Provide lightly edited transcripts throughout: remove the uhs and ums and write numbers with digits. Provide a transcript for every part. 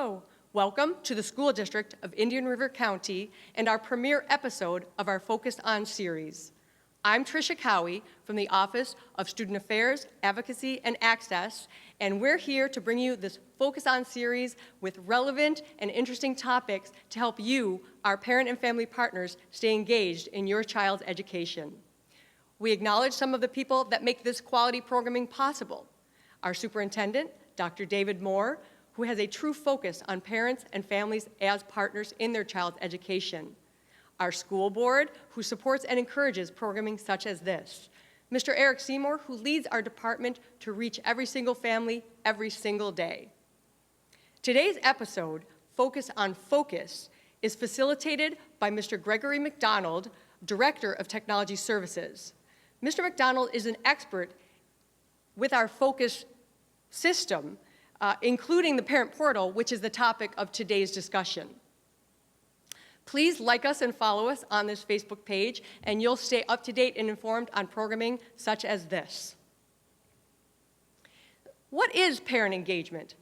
Hello, welcome to the School District of Indian River County and our premiere episode of our Focus On series. I'm Tricia Cowie from the Office of Student Affairs, Advocacy, and Access, and we're here to bring you this Focus On series with relevant and interesting topics to help you, our parent and family partners, stay engaged in your child's education. We acknowledge some of the people that make this quality programming possible. Our superintendent, Dr. David Moore, who has a true focus on parents and families as partners in their child's education. Our school board, who supports and encourages programming such as this. Mr. Eric Seymour, who leads our department to reach every single family every single day. Today's episode, Focus on Focus, is facilitated by Mr. Gregory McDonald, Director of Technology Services. Mr. McDonald is an expert with our Focus system, including the parent portal, which is the topic of today's discussion. Please like us and follow us on this Facebook page, and you'll stay up to date and informed on programming such as this. What is parent engagement?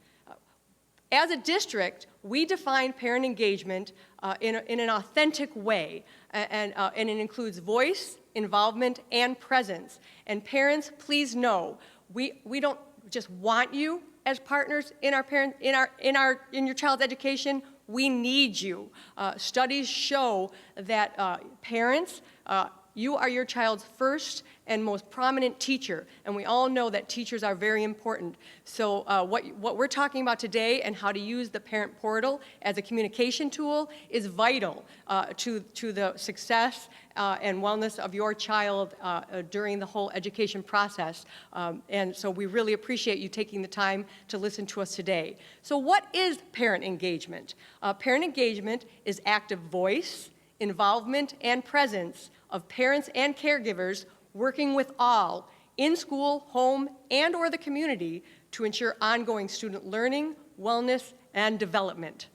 As a district, we define parent engagement in an authentic way, and it includes voice, involvement, and presence. And parents, please know, we don't just want you as partners in your child's education. We need you. Studies show that parents, you are your child's first and most prominent teacher, and we all know that teachers are very important. So what we're talking about today and how to use the parent portal as a communication tool is vital to the success and wellness of your child during the whole education process. And so we really appreciate you taking the time to listen to us today. So what is parent engagement? Parent engagement is active voice, involvement, and presence of parents and caregivers working with all in school, home, and or the community to ensure ongoing student learning, wellness, and development.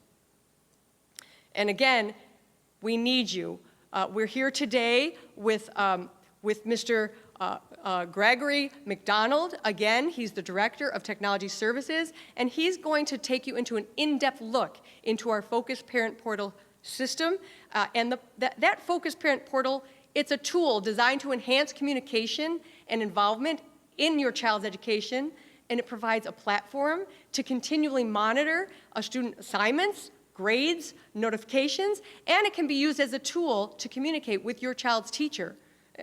And again, we need you. We're here today with Mr. Gregory McDonald. Again, he's the Director of Technology Services, and he's going to take you into an in-depth look into our Focus Parent Portal system. And that Focus Parent Portal, it's a tool designed to enhance communication and involvement in your child's education, and it provides a platform to continually monitor a student assignments, grades, notifications, and it can be used as a tool to communicate with your child's teacher.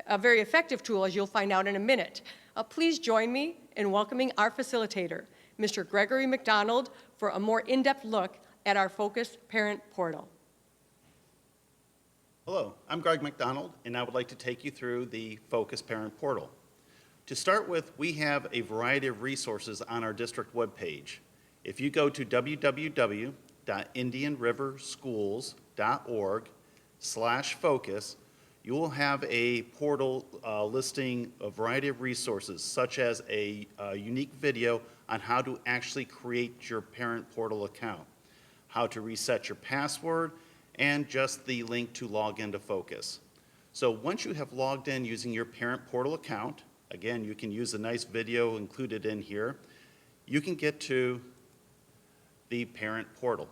A very effective tool, as you'll find out in a minute. Please join me in welcoming our facilitator, Mr. Gregory McDonald, for a more in-depth look at our Focus Parent Portal. Hello, I'm Greg McDonald, and I would like to take you through the Focus Parent Portal. To start with, we have a variety of resources on our district webpage. If you go to www.indianriverschools.org/focus, you will have a portal listing a variety of resources, such as a unique video on how to actually create your parent portal account, how to reset your password, and just the link to log into Focus. So once you have logged in using your parent portal account, again, you can use a nice video included in here, you can get to the parent portal.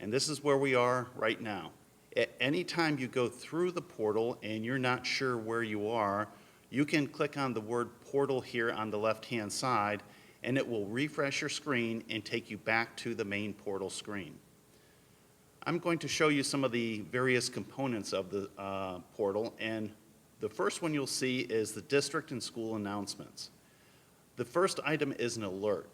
And this is where we are right now. At any time you go through the portal and you're not sure where you are, you can click on the word portal here on the left-hand side, and it will refresh your screen and take you back to the main portal screen. I'm going to show you some of the various components of the portal, and the first one you'll see is the district and school announcements. The first item is an alert.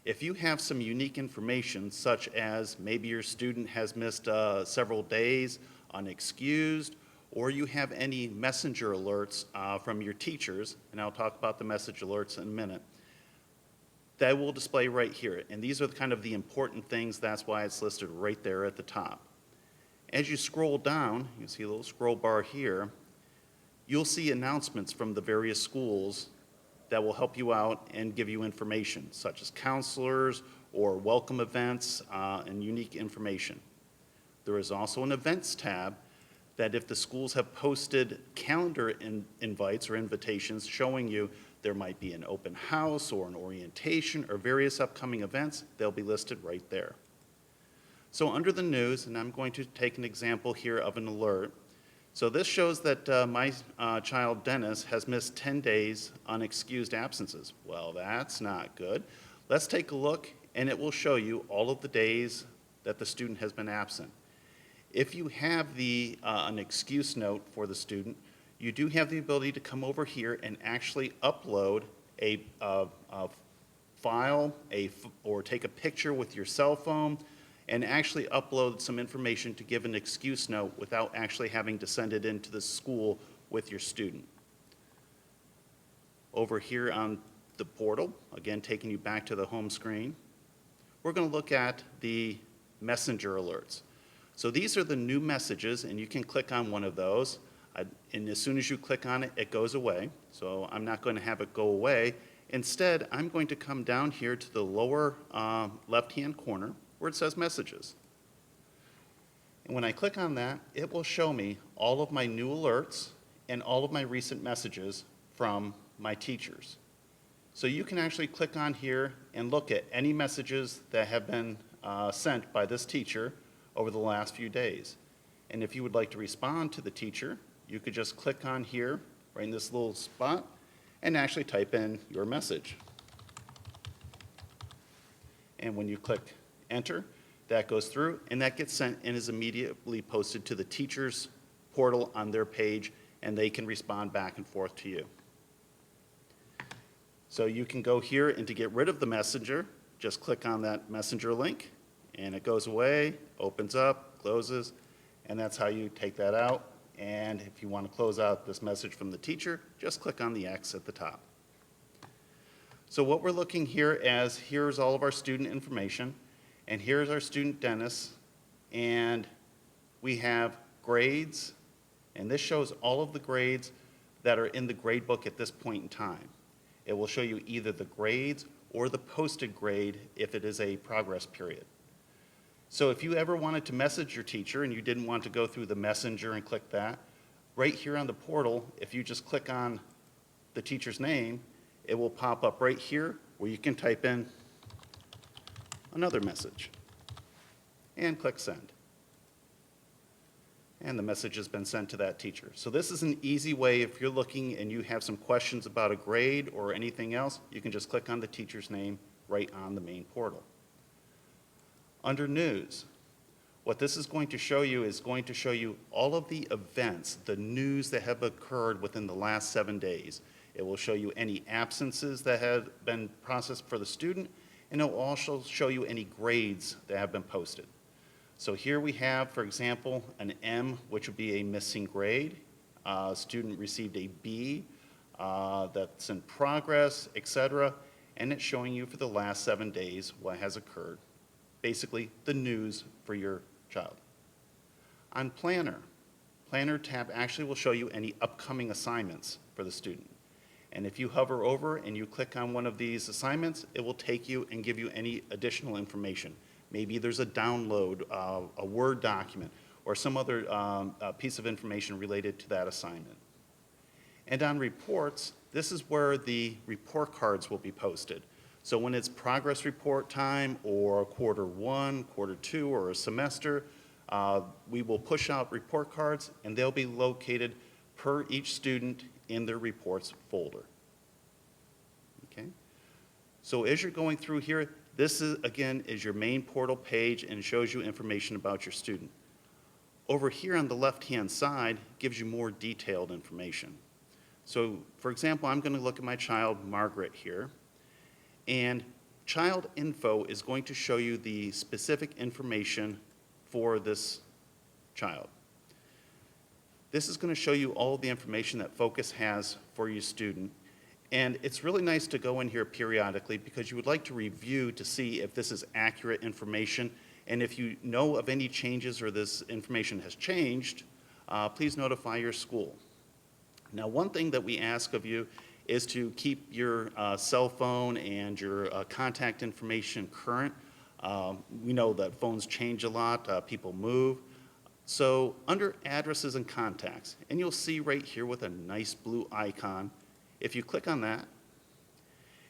If you have some unique information, such as maybe your student has missed several days unexcused, or you have any messenger alerts from your teachers, and I'll talk about the message alerts in a minute, that will display right here. And these are kind of the important things. That's why it's listed right there at the top. As you scroll down, you see a little scroll bar here, you'll see announcements from the various schools that will help you out and give you information, such as counselors or welcome events and unique information. There is also an events tab that if the schools have posted calendar invites or invitations showing you there might be an open house or an orientation or various upcoming events, they'll be listed right there. So under the news, and I'm going to take an example here of an alert. So this shows that my child Dennis has missed 10 days unexcused absences. Well, that's not good. Let's take a look, and it will show you all of the days that the student has been absent. If you have an excuse note for the student, you do have the ability to come over here and actually upload a file or take a picture with your cell phone and actually upload some information to give an excuse note without actually having to send it into the school with your student. Over here on the portal, again taking you back to the home screen, we're going to look at the messenger alerts. So these are the new messages, and you can click on one of those, and as soon as you click on it, it goes away. So I'm not going to have it go away. Instead, I'm going to come down here to the lower left-hand corner where it says Messages. And when I click on that, it will show me all of my new alerts and all of my recent messages from my teachers. So you can actually click on here and look at any messages that have been sent by this teacher over the last few days. And if you would like to respond to the teacher, you could just click on here, right in this little spot, and actually type in your message. And when you click Enter, that goes through, and that gets sent and is immediately posted to the teacher's portal on their page, and they can respond back and forth to you. So you can go here, and to get rid of the messenger, just click on that messenger link, and it goes away, opens up, closes, and that's how you take that out. And if you want to close out this message from the teacher, just click on the X at the top. So what we're looking here as, here's all of our student information, and here's our student Dennis, and we have grades, and this shows all of the grades that are in the grade book at this point in time. It will show you either the grades or the posted grade if it is a progress period. So if you ever wanted to message your teacher and you didn't want to go through the messenger and click that, right here on the portal, if you just click on the teacher's name, it will pop up right here where you can type in another message and click Send. And the message has been sent to that teacher. So this is an easy way if you're looking and you have some questions about a grade or anything else, you can just click on the teacher's name right on the main portal. Under News, what this is going to show you is going to show you all of the events, the news that have occurred within the last 7 days. It will show you any absences that have been processed for the student, and it will also show you any grades that have been posted. So here we have, for example, an M, which would be a missing grade. A student received a B, that's in progress, etc. And it's showing you for the last 7 days what has occurred. Basically, the news for your child. On Planner, Planner tab actually will show you any upcoming assignments for the student. And if you hover over and you click on one of these assignments, it will take you and give you any additional information. Maybe there's a download, a Word document, or some other piece of information related to that assignment. And on Reports, this is where the report cards will be posted. So when it's progress report time, or quarter 1, quarter 2, or a semester, we will push out report cards, and they'll be located per each student in their reports folder. Okay? So as you're going through here, this is, again, is your main portal page and shows you information about your student. Over here on the left-hand side gives you more detailed information. So, for example, I'm going to look at my child, Margaret, here, and Child Info is going to show you the specific information for this child. This is going to show you all of the information that Focus has for your student. And it's really nice to go in here periodically because you would like to review to see if this is accurate information. And if you know of any changes or this information has changed, please notify your school. Now, one thing that we ask of you is to keep your cell phone and your contact information current. We know that phones change a lot, people move. So under Addresses and Contacts, and you'll see right here with a nice blue icon, if you click on that,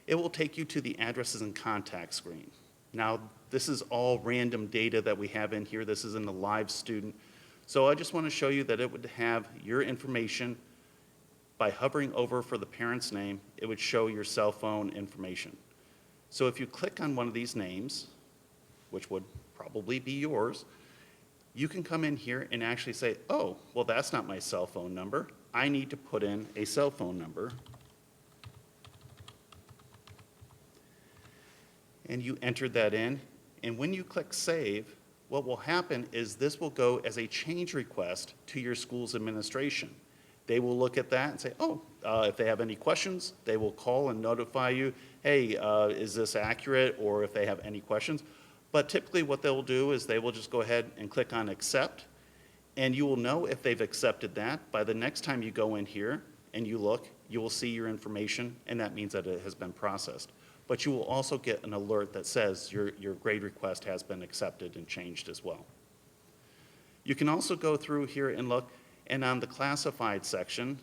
it will take you to the Addresses and Contacts screen. Now, this is all random data that we have in here. This isn't a live student. So I just want to show you that it would have your information. By hovering over for the parent's name, it would show your cell phone information. So if you click on one of these names, which would probably be yours, you can come in here and actually say, oh, well, that's not my cell phone number. I need to put in a cell phone number. And you entered that in. And when you click Save, what will happen is this will go as a change request to your school's administration. They will look at that and say, oh, if they have any questions, they will call and notify you, hey, is this accurate, or if they have any questions. But typically what they'll do is they will just go ahead and click on Accept, and you will know if they've accepted that. By the next time you go in here and you look, you will see your information, and that means that it has been processed. But you will also get an alert that says your grade request has been accepted and changed as well. You can also go through here and look, and on the classified section,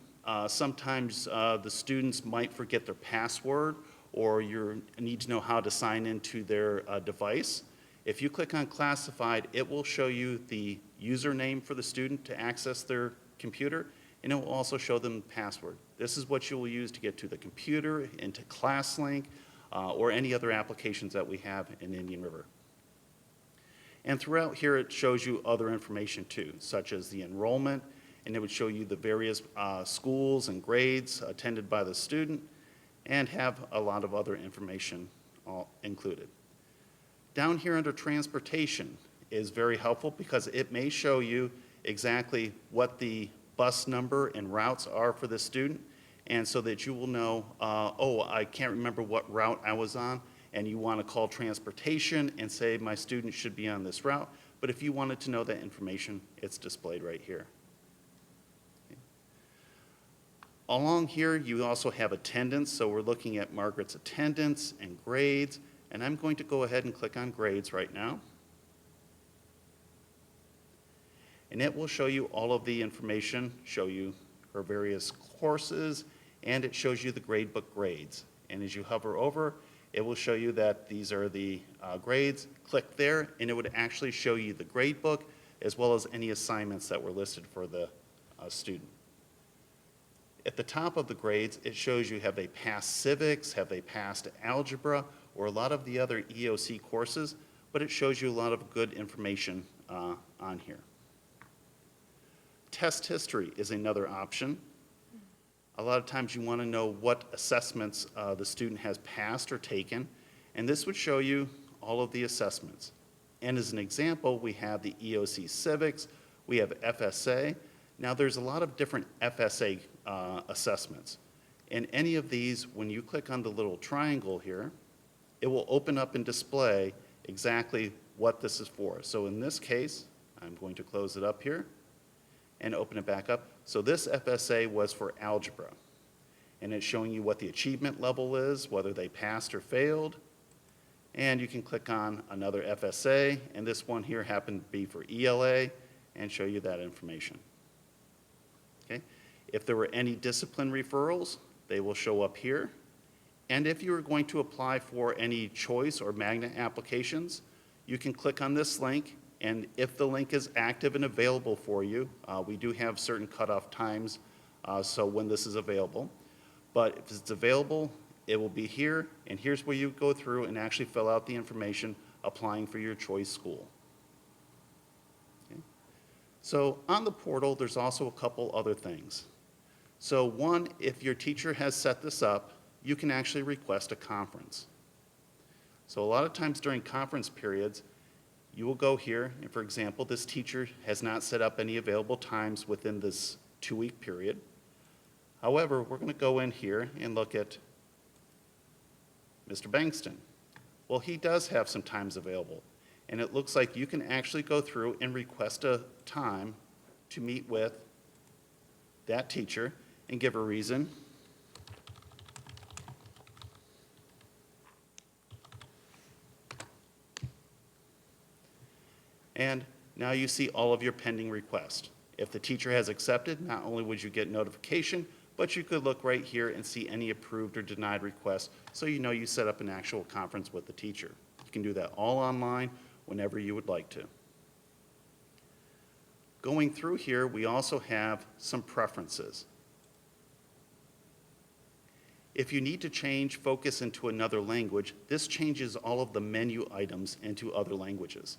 sometimes the students might forget their password, or you need to know how to sign into their device. If you click on classified, it will show you the username for the student to access their computer, and it will also show them the password. This is what you will use to get to the computer, into ClassLink, or any other applications that we have in Indian River. And throughout here, it shows you other information too, such as the enrollment, and it would show you the various schools and grades attended by the student, and have a lot of other information all included. Down here under transportation is very helpful because it may show you exactly what the bus number and routes are for the student, and so that you will know, oh, I can't remember what route I was on, and you want to call transportation and say my student should be on this route. But if you wanted to know that information, it's displayed right here. Okay. Along here, you also have attendance, so we're looking at Margaret's attendance and grades, and I'm going to go ahead and click on grades right now. And it will show you all of the information, show you her various courses, and it shows you the gradebook grades. And as you hover over, it will show you that these are the grades. Click there, and it would actually show you the gradebook as well as any assignments that were listed for the student. At the top of the grades, it shows you have they passed civics, have they passed algebra, or a lot of the other EOC courses, but it shows you a lot of good information on here. Test history is another option. A lot of times you want to know what assessments the student has passed or taken, and this would show you all of the assessments. And as an example, we have the EOC Civics, we have FSA. Now there's a lot of different FSA assessments. And any of these, when you click on the little triangle here, it will open up and display exactly what this is for. So in this case, I'm going to close it up here and open it back up. So this FSA was for algebra, and it's showing you what the achievement level is, whether they passed or failed, and you can click on another FSA, and this one here happened to be for ELA, and show you that information. Okay? If there were any discipline referrals, they will show up here, and if you are going to apply for any choice or magnet applications, you can click on this link. And if the link is active and available for you, we do have certain cutoff times, so when this is available. But if it's available, it will be here, and here's where you go through and actually fill out the information applying for your choice school. Okay. So on the portal, there's also a couple other things. So one, if your teacher has set this up, you can actually request a conference. So a lot of times during conference periods, you will go here, and for example, this teacher has not set up any available times within this 2-week period. However, we're going to go in here and look at Mr. Bankston. Well, he does have some times available, and it looks like you can actually go through and request a time to meet with that teacher and give a reason. And now you see all of your pending requests. If the teacher has accepted, not only would you get notification, but you could look right here and see any approved or denied requests, so you know you set up an actual conference with the teacher. You can do that all online whenever you would like to. Going through here, we also have some preferences. If you need to change focus into another language, this changes all of the menu items into other languages.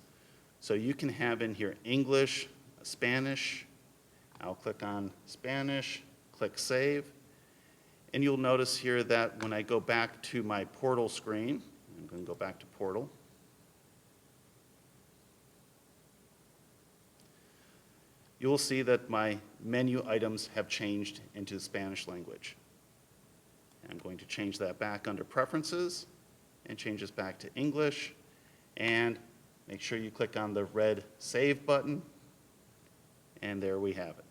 So you can have in here English, Spanish. I'll click on Spanish, click Save. And you'll notice here that when I go back to my portal screen, I'm going to go back to portal. You'll see that my menu items have changed into the Spanish language. I'm going to change that back under Preferences and change this back to English. And make sure you click on the red Save button. And there we have it.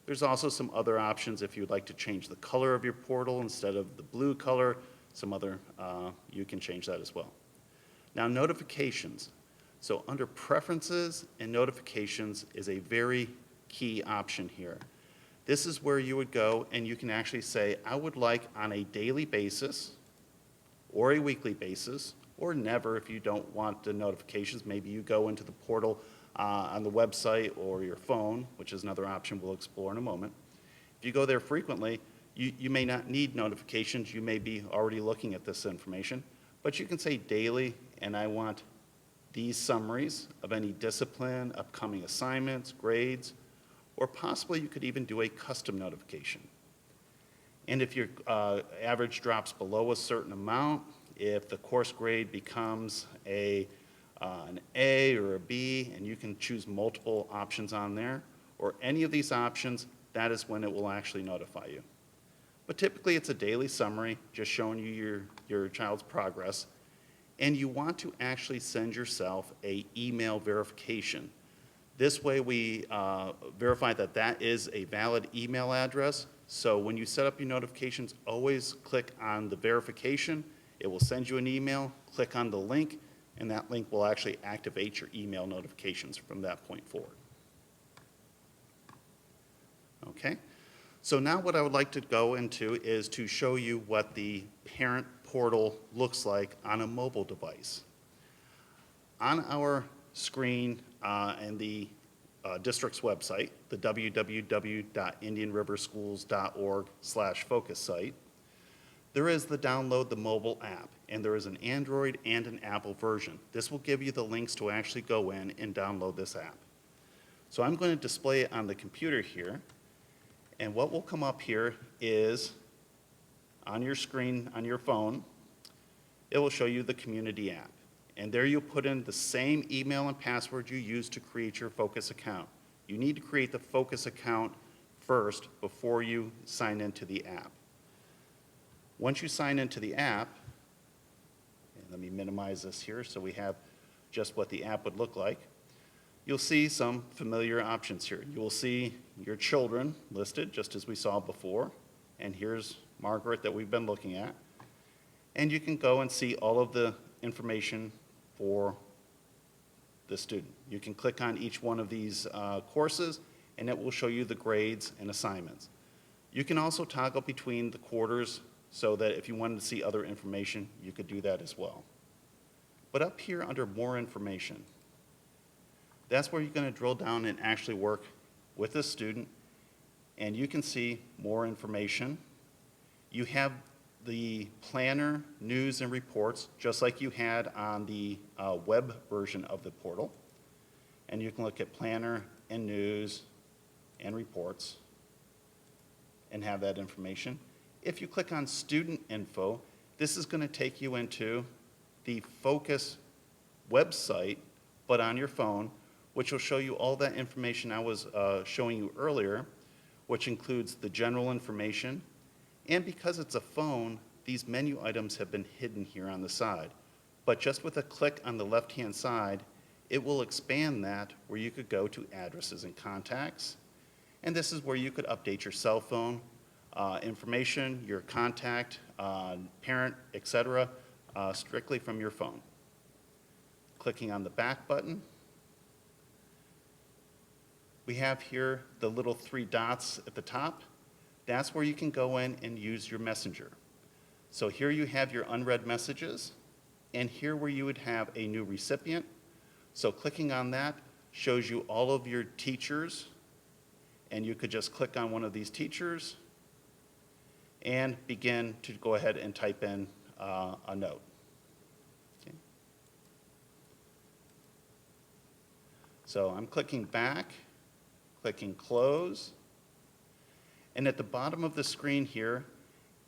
There's also some other options if you'd like to change the color of your portal instead of the blue color. Some other, you can change that as well. Now, notifications. So under Preferences and Notifications is a very key option here. This is where you would go and you can actually say, I would like on a daily basis or a weekly basis, or never if you don't want the notifications. Maybe you go into the portal on the website or your phone, which is another option we'll explore in a moment. If you go there frequently, you may not need notifications. You may be already looking at this information, but you can say daily, and I want these summaries of any discipline, upcoming assignments, grades, or possibly you could even do a custom notification. And if your average drops below a certain amount, if the course grade becomes an A or a B, and you can choose multiple options on there, or any of these options, that is when it will actually notify you. But typically it's a daily summary, just showing you your child's progress, and you want to actually send yourself an email verification. This way we verify that that is a valid email address. So when you set up your notifications, always click on the verification. It will send you an email, click on the link, and that link will actually activate your email notifications from that point forward. Okay, so now what I would like to go into is to show you what the parent portal looks like on a mobile device. On our screen and the district's website, the www.indianriverschools.org/focus site, there is the download the mobile app, and there is an Android and an Apple version. This will give you the links to actually go in and download this app. So I'm going to display it on the computer here, and what will come up here is on your screen, on your phone, it will show you the community app. And there you'll put in the same email and password you used to create your Focus account. You need to create the Focus account first before you sign into the app. Once you sign into the app, and let me minimize this here so we have just what the app would look like, you'll see some familiar options here. You will see your children listed just as we saw before, and here's Margaret that we've been looking at. And you can go and see all of the information for the student. You can click on each one of these courses and it will show you the grades and assignments. You can also toggle between the quarters so that if you wanted to see other information, you could do that as well. But up here under More Information, that's where you're going to drill down and actually work with the student, and you can see more information. You have the planner, news, and reports, just like you had on the web version of the portal. And you can look at planner and news and reports and have that information. If you click on student info, this is going to take you into the Focus website, but on your phone, which will show you all that information I was showing you earlier, which includes the general information. And because it's a phone, these menu items have been hidden here on the side. But just with a click on the left-hand side, it will expand that where you could go to addresses and contacts. And this is where you could update your cell phone information, your contact, parent, etc., strictly from your phone. Clicking on the back button, we have here the little 3 dots at the top. That's where you can go in and use your messenger. So here you have your unread messages. and here where you would have a new recipient. So clicking on that shows you all of your teachers, and you could just click on one of these teachers and begin to go ahead and type in a note. Okay. So I'm clicking back, clicking close, and at the bottom of the screen here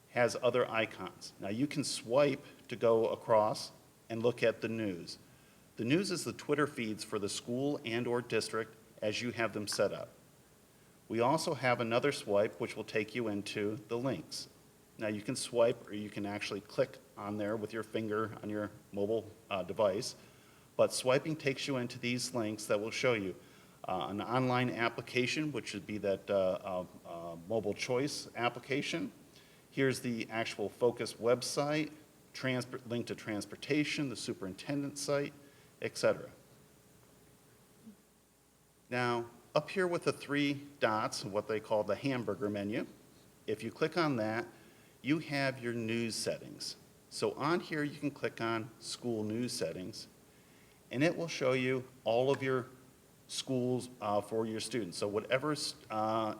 has other icons. Now you can swipe to go across and look at the news. The news is the Twitter feeds for the school and/or district as you have them set up. We also have another swipe which will take you into the links. Now you can swipe or you can actually click on there with your finger on your mobile device, but swiping takes you into these links that will show you an online application, which would be that mobile choice application. Here's the actual Focus website, link to transportation, the superintendent's site, etc. Now, up here with the 3 dots, what they call the hamburger menu, if you click on that, you have your news settings. So on here, you can click on School News Settings, and it will show you all of your schools for your students. So whatever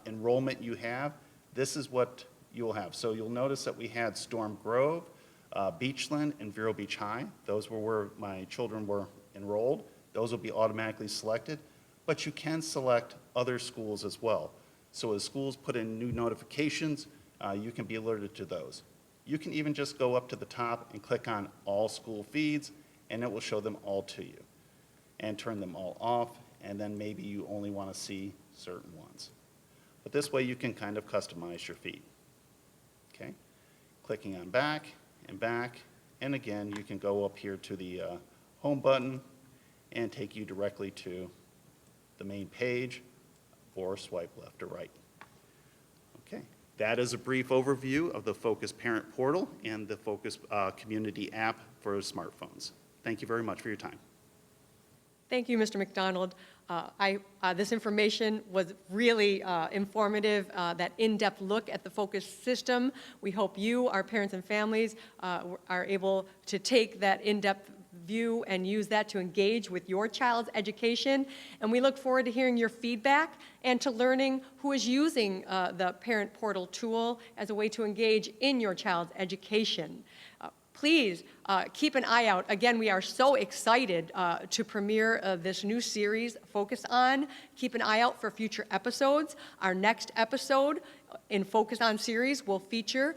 enrollment you have, this is what you'll have. So you'll notice that we had Storm Grove, Beachland, and Vero Beach High. Those were where my children were enrolled. Those will be automatically selected, but you can select other schools as well. So as schools put in new notifications, you can be alerted to those. You can even just go up to the top and click on All School Feeds, and it will show them all to you. And turn them all off, and then maybe you only want to see certain ones. But this way you can kind of customize your feed. Okay? Clicking on back, and again, you can go up here to the home button and take you directly to the main page, or swipe left or right. Okay, that is a brief overview of the Focus Parent Portal and the Focus Community app for smartphones. Thank you very much for your time. Thank you, Mr. McDonald. This information was really informative, that in-depth look at the Focus system. We hope you, our parents and families, are able to take that in-depth view and use that to engage with your child's education. And we look forward to hearing your feedback and to learning who is using the Parent Portal tool as a way to engage in your child's education. Please keep an eye out. Again, we are so excited to premiere this new series, Focus On. Keep an eye out for future episodes. Our next episode in Focus On series will feature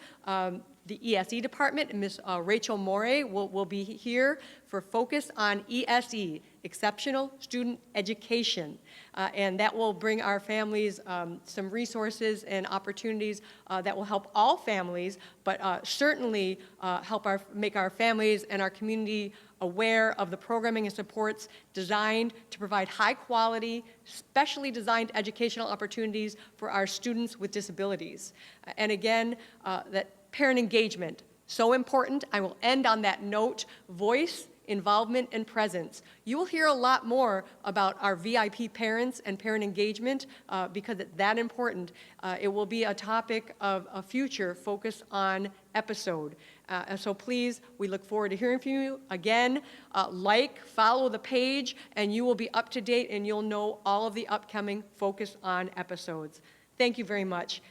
the ESE department, and Ms. Rachel Morey will be here for Focus on ESE, Exceptional Student Education. And that will bring our families some resources and opportunities that will help all families, but certainly help make our families and our community aware of the programming and supports designed to provide high quality, specially designed educational opportunities for our students with disabilities. And again, that parent engagement, so important. I will end on that note. Voice, involvement, and presence. You will hear a lot more about our VIP parents and parent engagement because it's that important. It will be a topic of a future Focus On episode. So please, we look forward to hearing from you. Again, follow the page, and you will be up to date, and you'll know all of the upcoming Focus On episodes. Thank you very much.